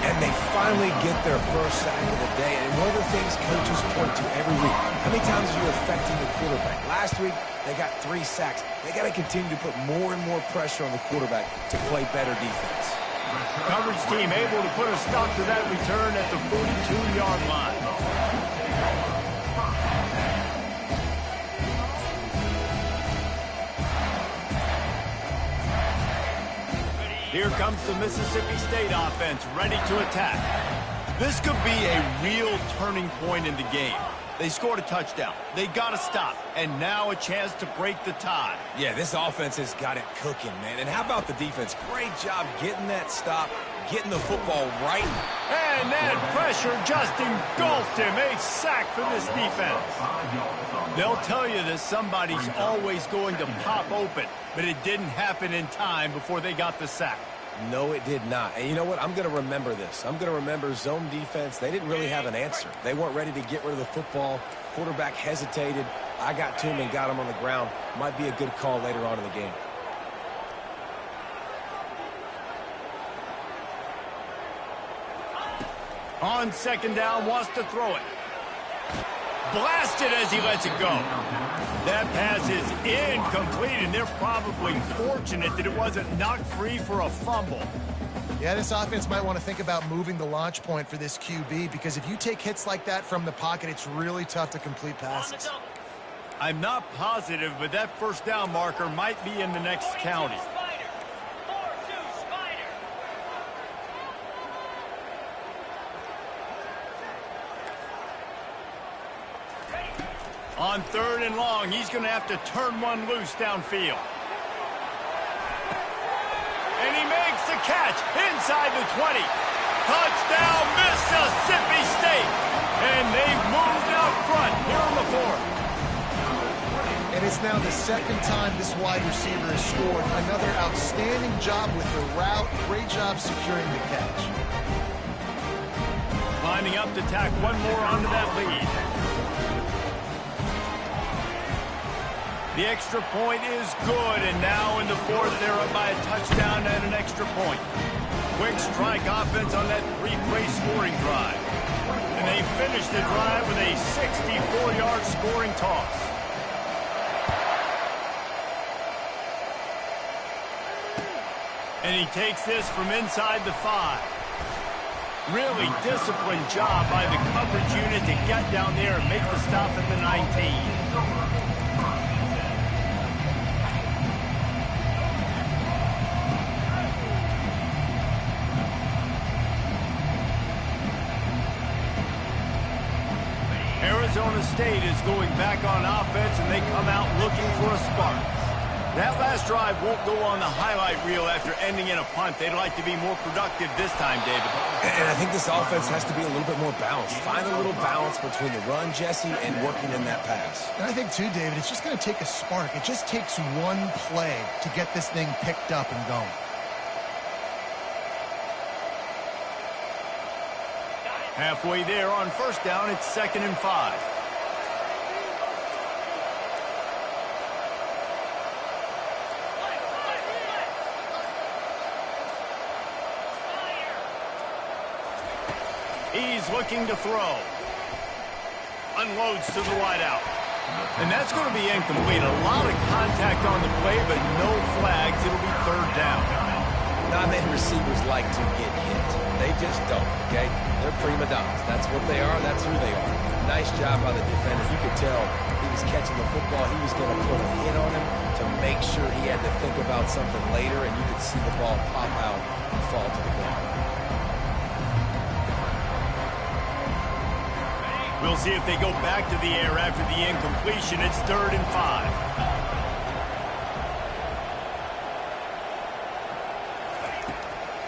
And they finally get their first sack of the day. And one of the things coaches point to every week, how many times are you affecting the quarterback? Last week, they got 3 sacks. They got to continue to put more and more pressure on the quarterback to play better defense. Coverage team able to put a stop to that return at the 42-yard line. Here comes the Mississippi State offense ready to attack. This could be a real turning point in the game. They scored a touchdown. They got to stop. And now a chance to break the tie. Yeah, this offense has got it cooking, man. And how about the defense? Great job getting that stop, getting the football right. And that pressure just engulfed him. A sack for this defense. They'll tell you that somebody's always going to pop open, but it didn't happen in time before they got the sack. No, it did not. And you know what? I'm going to remember this. I'm going to remember zone defense. They didn't really have an answer. They weren't ready to get rid of the football. Quarterback hesitated. I got to him and got him on the ground. Might be a good call later on in the game. On second down, wants to throw it. Blasted as he lets it go. That pass is incomplete, and they're probably fortunate that it wasn't knocked free for a fumble. Yeah, this offense might want to think about moving the launch point for this QB, because if you take hits like that from the pocket, it's really tough to complete passes. I'm not positive, but that first down marker might be in the next county. On third and long, he's going to have to turn one loose downfield. And he makes the catch inside the 20. Touchdown, Mississippi State. And they've moved out front here in the fourth. And it's now the second time this wide receiver has scored. Another outstanding job with the route. Great job securing the catch. Lining up to tack one more onto that lead. The extra point is good, and now in the fourth, they're up by a touchdown and an extra point. Quick strike offense on that three-play scoring drive. And they finish the drive with a 64-yard scoring toss. And he takes this from inside the 5. Really disciplined job by the coverage unit to get down there and make the stop at the 19. Arizona State is going back on offense, and they come out looking for a spark. That last drive won't go on the highlight reel after ending in a punt. They'd like to be more productive this time, David. And I think this offense has to be a little bit more balanced. Find a little balance between the run, Jesse, and working in that pass. And I think, too, David, it's just going to take a spark. It just takes one play to get this thing picked up and going. Halfway there on first down, it's 2nd and 5. He's looking to throw. Unloads to the wideout. And that's going to be incomplete. A lot of contact on the play, but no flags. It'll be third down. Not many receivers like to get hit. They just don't, okay? They're prima donnas. That's what they are. That's who they are. Nice job by the defender. You could tell he was catching the football. He was going to put a hit on him to make sure he had to think about something later, and you could see the ball pop out and fall to the ground. We'll see if they go back to the air after the incompletion. It's 3rd and 5.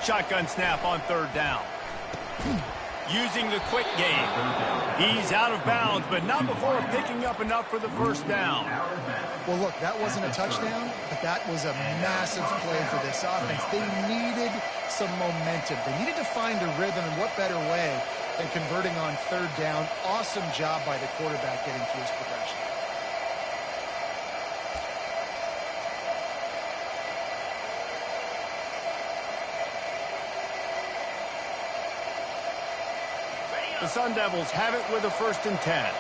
Shotgun snap on third down. Using the quick game. He's out of bounds, but not before picking up enough for the first down. Well, look, that wasn't a touchdown, but that was a massive play for this offense. They needed some momentum. They needed to find a rhythm, and what better way than converting on third down. Awesome job by the quarterback getting through his progression. The Sun Devils have it with a 1st and 10.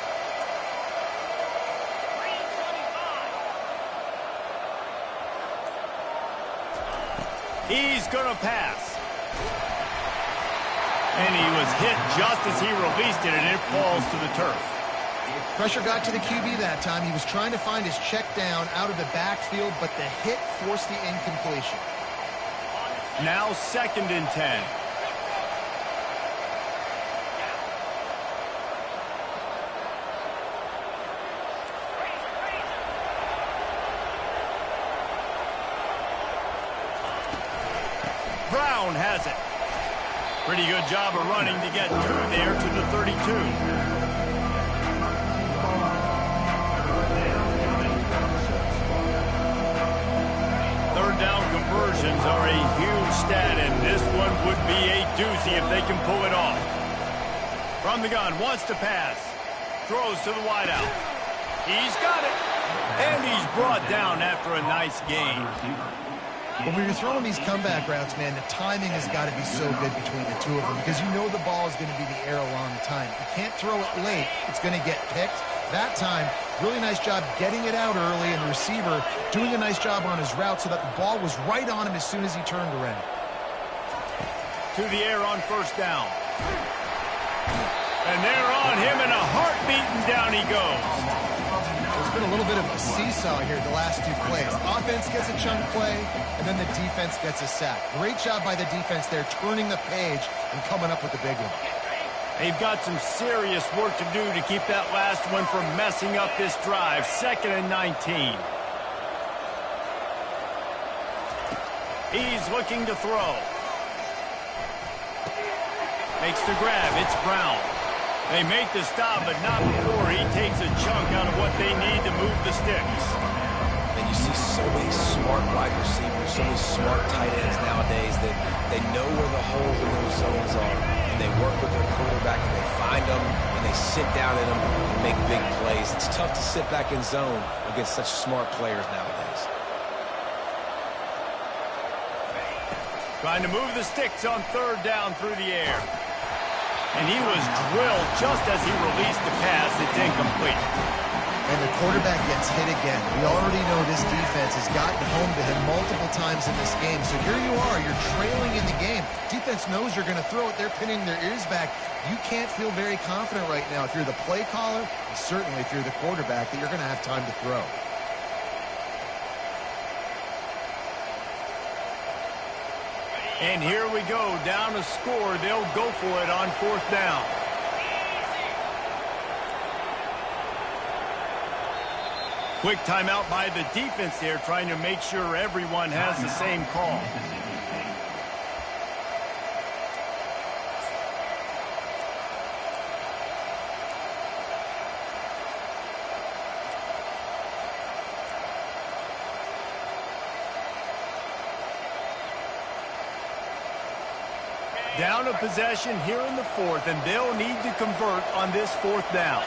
He's going to pass. And he was hit just as he released it, and it falls to the turf. Pressure got to the QB that time. He was trying to find his check down out of the backfield, but the hit forced the incompletion. Now 2nd and 10. Brown has it. Pretty good job of running to get through there to the 32. Third down conversions are a huge stat would be a doozy if they can pull it off. From the gun, wants to pass. Throws to the wideout. He's got it. And he's brought down after a nice gain. When you're throwing these comeback routes, man, the timing has got to be so good between the two of them because you know the ball is going to be in the air a long time. You can't throw it late. It's going to get picked. That time, really nice job getting it out early, and the receiver doing a nice job on his route so that the ball was right on him as soon as he turned around. To the air on first down. And they're on him in a heartbeat, and down he goes. There's been a little bit of a seesaw here the last two plays. Offense gets a chunk play, and then the defense gets a sack. Great job by the defense there, turning the page and coming up with the big one. They've got some serious work to do to keep that last one from messing up this drive. 2nd and 19. He's looking to throw. Makes the grab. It's Brown. They make the stop, but not before he takes a chunk out of what they need to move the sticks. And you see so many smart wide receivers, so many smart tight ends nowadays that they know where the holes in those zones are. And they work with their quarterback, and they find them, and they sit down in them and make big plays. It's tough to sit back in zone against such smart players nowadays. Trying to move the sticks on 3rd down through the air. And he was drilled just as he released the pass. It's incomplete. And the quarterback gets hit again. We already know this defense has gotten home to him multiple times in this game. So here you are. You're trailing in the game. Defense knows you're going to throw it. They're pinning their ears back. You can't feel very confident right now if you're the play caller, and certainly if you're the quarterback, that you're going to have time to throw. And here we go, down a score. They'll go for it on 4th down. Quick timeout by the defense there, trying to make sure everyone has the same call. Down a possession here in the 4th, and they'll need to convert on this 4th down.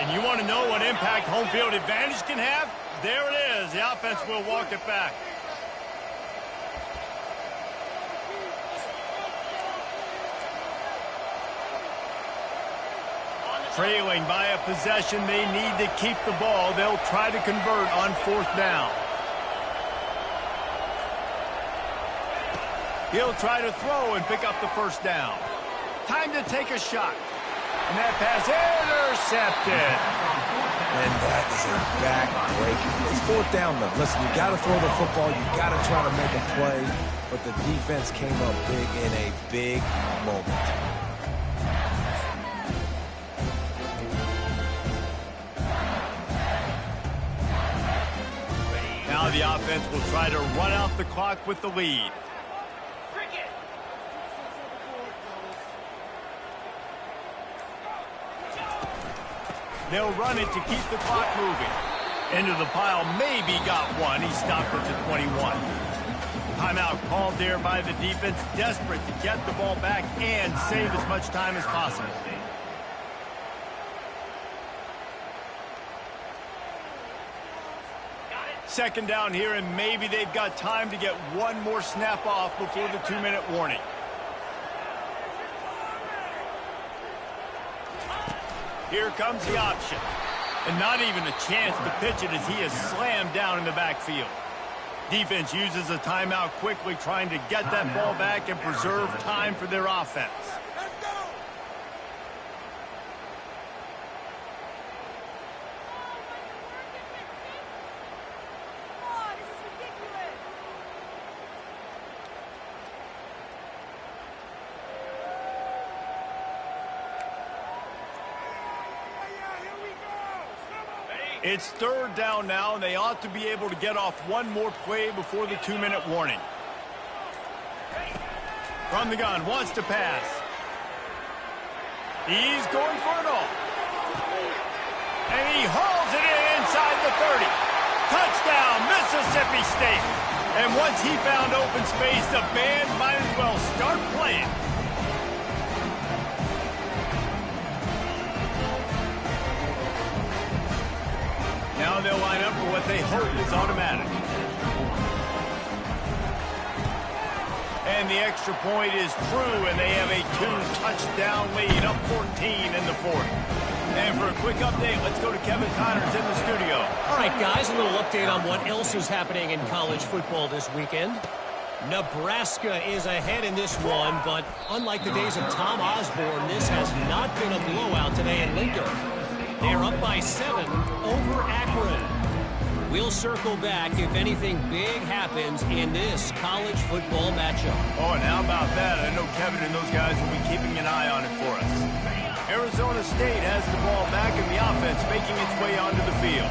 And you want to know what impact home field advantage can have? There it is. The offense will walk it back. Trailing by a possession, they need to keep the ball. They'll try to convert on 4th down. He'll try to throw and pick up the 1st down. Time to take a shot. And that pass intercepted. And that is a back-breaker. It's 4th down, though. Listen, you got to throw the football. You got to try to make a play. But the defense came up big in a big moment. Now the offense will try to run out the clock with the lead. They'll run it to keep the clock moving. Into the pile, maybe got one. He stopped at the 21. Timeout called there by the defense, desperate to get the ball back and save as much time as possible. Second down here, and maybe they've got time to get one more snap off before the 2-minute warning. Here comes the option. And not even a chance to pitch it as he is slammed down in the backfield. Defense uses a timeout quickly, trying to get that ball back and preserve time for their offense. It's 3rd down now, and they ought to be able to get off one more play before the 2-minute warning. From the gun, wants to pass. He's going for it all. And he hauls it in inside the 30. Touchdown, Mississippi State. And once he found open space, the band might as well start playing. Now they'll line up for what they hope is automatic. And the extra point is true, and they have a 2-touchdown lead, up 14 in the fourth. And for a quick update, let's go to Kevin Connors in the studio. All right, guys, a little update on what else is happening in college football this weekend. Nebraska is ahead in this one, but unlike the days of Tom Osborne, this has not been a blowout today in Lincoln. They're up by 7 over Akron. We'll circle back if anything big happens in this college football matchup. Oh, and how about that? I know Kevin and those guys will be keeping an eye on it for us. Arizona State has the ball back in the offense, making its way onto the field.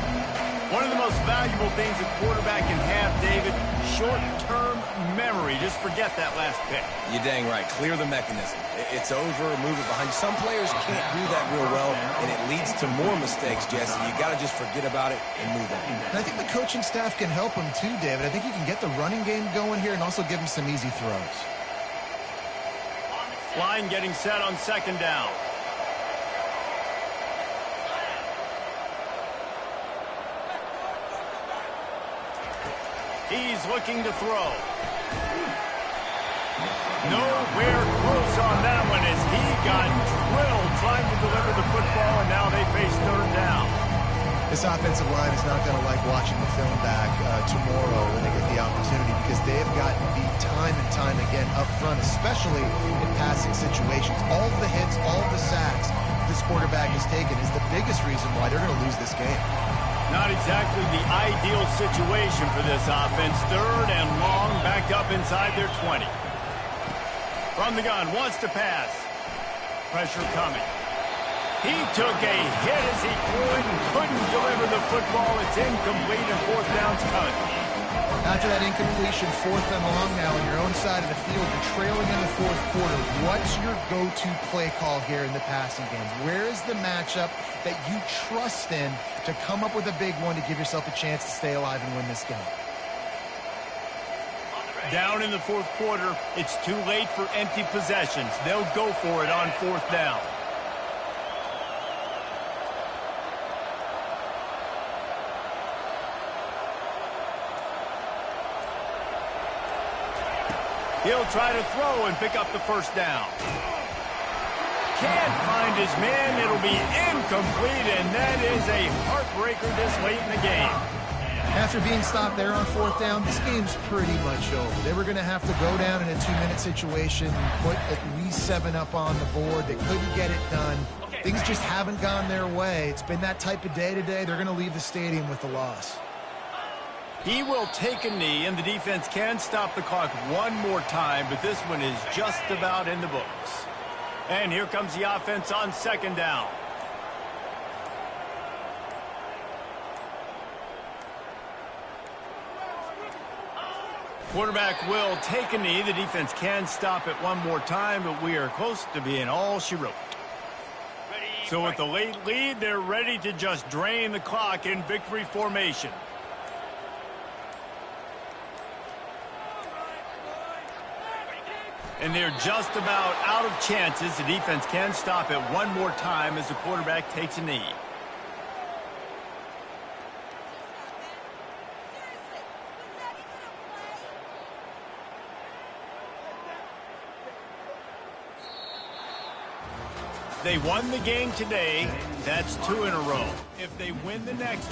One of the most valuable things a quarterback can have, David, short-term memory. Just forget that last pick. You're dang right. Clear the mechanism. It's over, move it behind. Some players can't do that real well, and it leads to more mistakes, Jesse. You got to just forget about it and move on. And I think the coaching staff can help him too, David. I think you can get the running game going here and also give him some easy throws. Line getting set on second down. He's looking to throw. Nowhere close on that one as he got drilled trying to deliver the football, and now they face third down. This offensive line is not going to like watching the film back tomorrow when they get the opportunity because they have gotten beat time and time again up front, especially in passing situations. All of the hits, all of the sacks this quarterback has taken is the biggest reason why they're going to lose this game. Not exactly the ideal situation for this offense. Third and long, back up inside their 20. From the gun, wants to pass. Pressure coming. He took a hit as he threw it and couldn't deliver the football. It's incomplete and fourth down's coming. After that incompletion, fourth and long now on your own side of the field, you're trailing in the fourth quarter. What's your go-to play call here in the passing game? Where is the matchup that you trust in to come up with a big one to give yourself a chance to stay alive and win this game? Down in the fourth quarter, it's too late for empty possessions. They'll go for it on fourth down. He'll try to throw and pick up the first down. Can't find his man. It'll be incomplete, and that is a heartbreaker this late in the game. After being stopped there on fourth down, this game's pretty much over. They were going to have to go down in a 2-minute situation, put at least 7 up on the board. They couldn't get it done. Things just haven't gone their way. It's been that type of day today. They're going to leave the stadium with the loss. He will take a knee, and the defense can stop the clock one more time, but this one is just about in the books. And here comes the offense on second down. Quarterback will take a knee. The defense can stop it one more time, but we are close to being all she wrote. So with the late lead, they're ready to just drain the clock in victory formation. And they're just about out of chances. The defense can stop it one more time as the quarterback takes a knee. They won the game today. That's 2 in a row. If they win the next